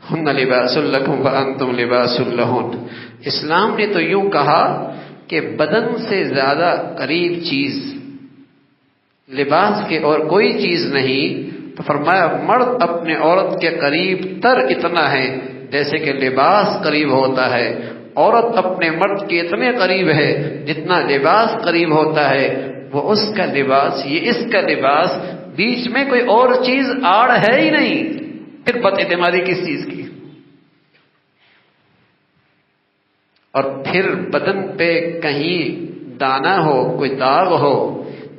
ہن لباس لکم وانتم لباس لہن۔ اسلام نے تو یوں کہا کہ بدن سے زیادہ قریب چیز لباس کے اور کوئی چیز نہیں، تو فرمایا مرد اپنے عورت کے قریب تر اتنا ہے جیسے کہ لباس قریب ہوتا ہے، عورت اپنے مرد کے اتنے قریب ہے جتنا لباس قریب ہوتا ہے۔ وہ اس کا لباس، یہ اس کا لباس، بیچ میں کوئی اور چیز آڑ ہے ہی نہیں، پھر بد اعتمادی کس چیز کی؟ اور پھر بدن پہ کہیں دانا ہو، کوئی داغ ہو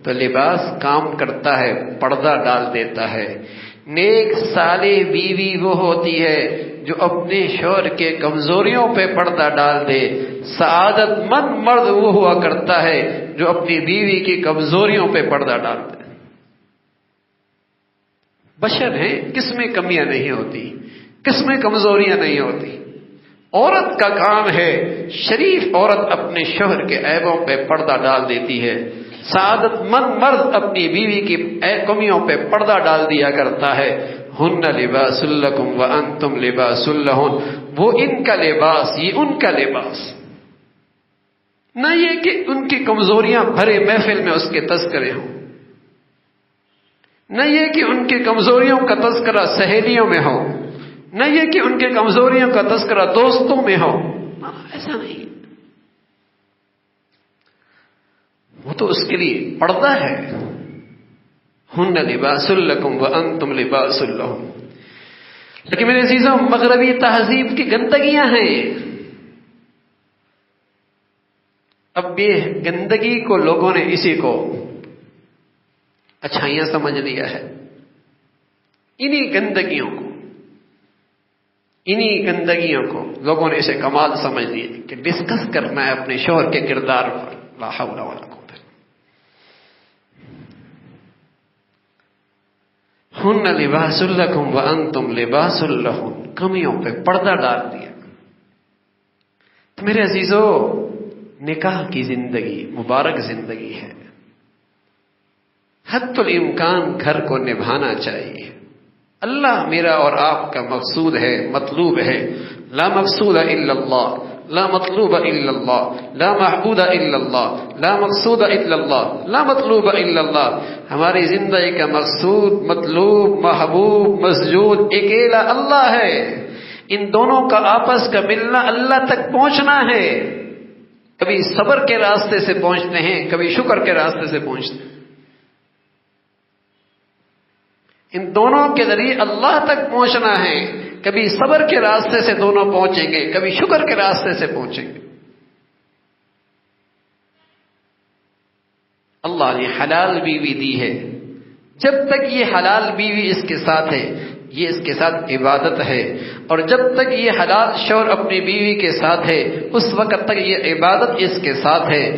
تو لباس کام کرتا ہے، پردہ ڈال دیتا ہے۔ نیک صالح بیوی وہ ہوتی ہے جو اپنے شوہر کے کمزوریوں پہ پردہ ڈال دے۔ سعادت مند مرد وہ ہوا کرتا ہے جو اپنی بیوی کی کمزوریوں پہ پردہ ڈال دے۔ بشر ہیں، کس میں کمیاں نہیں ہوتی، کس میں کمزوریاں نہیں ہوتی۔ عورت کا کام ہے، شریف عورت اپنے شوہر کے عیبوں پہ پردہ ڈال دیتی ہے۔ سعادت مند مرد اپنی بیوی کی کمیوں پہ پردہ ڈال دیا کرتا ہے۔ ہن لباس لکم وانتم لباس لہن، وہ ان کا لباس، یہ ان کا لباس۔ نہ یہ کہ ان کی کمزوریاں بھرے محفل میں اس کے تذکرے ہوں، نہ یہ کہ ان کی کمزوریوں کا تذکرہ سہیلیوں میں ہو، نہ یہ کہ ان کی کمزوریوں کا تذکرہ دوستوں میں ہو، ایسا نہیں۔ وہ تو اس کے لیے پردہ ہے۔ ہن لباس لکم وانتم لباس لہن۔ لیکن میرے عزیزوں، مغربی تہذیب کی گندگیاں ہیں۔ اب یہ گندگی کو لوگوں نے اسی کو اچھائیاں سمجھ لیا ہے۔ انہی گندگیوں کو لوگوں نے اسے کمال سمجھ لیا کہ ڈسکس کرنا ہے اپنے شوہر کے کردار پر۔ لا حول ولا قوت۔ ہن لباس لکم وانتم لباس لہن، کمیوں پہ پردہ ڈال دیا۔ تو میرے عزیزو، نکاح کی زندگی مبارک زندگی ہے، حد الامکان گھر کو نبھانا چاہیے۔ اللہ میرا اور آپ کا مقصود ہے، مطلوب ہے۔ لا مقصود الا اللہ، لا مطلوب الا اللہ، لا معبود الا اللہ، لا مقصود الا اللہ، لا مطلوب الا اللہ۔ ہماری زندگی کا مقصود، مطلوب، محبوب، مسجود اکیلا اللہ ہے۔ ان دونوں کا آپس کا ملنا اللہ تک پہنچنا ہے۔ کبھی صبر کے راستے سے پہنچتے ہیں، کبھی شکر کے راستے سے پہنچتے ہیں۔ ان دونوں کے ذریعے اللہ تک پہنچنا ہے۔ کبھی صبر کے راستے سے دونوں پہنچیں گے، کبھی شکر کے راستے سے پہنچیں گے۔ اللہ نے حلال بیوی دی ہے، جب تک یہ حلال بیوی اس کے ساتھ ہے یہ اس کے ساتھ عبادت ہے، اور جب تک یہ حلال شوہر اپنی بیوی کے ساتھ ہے اس وقت تک یہ عبادت اس کے ساتھ ہے۔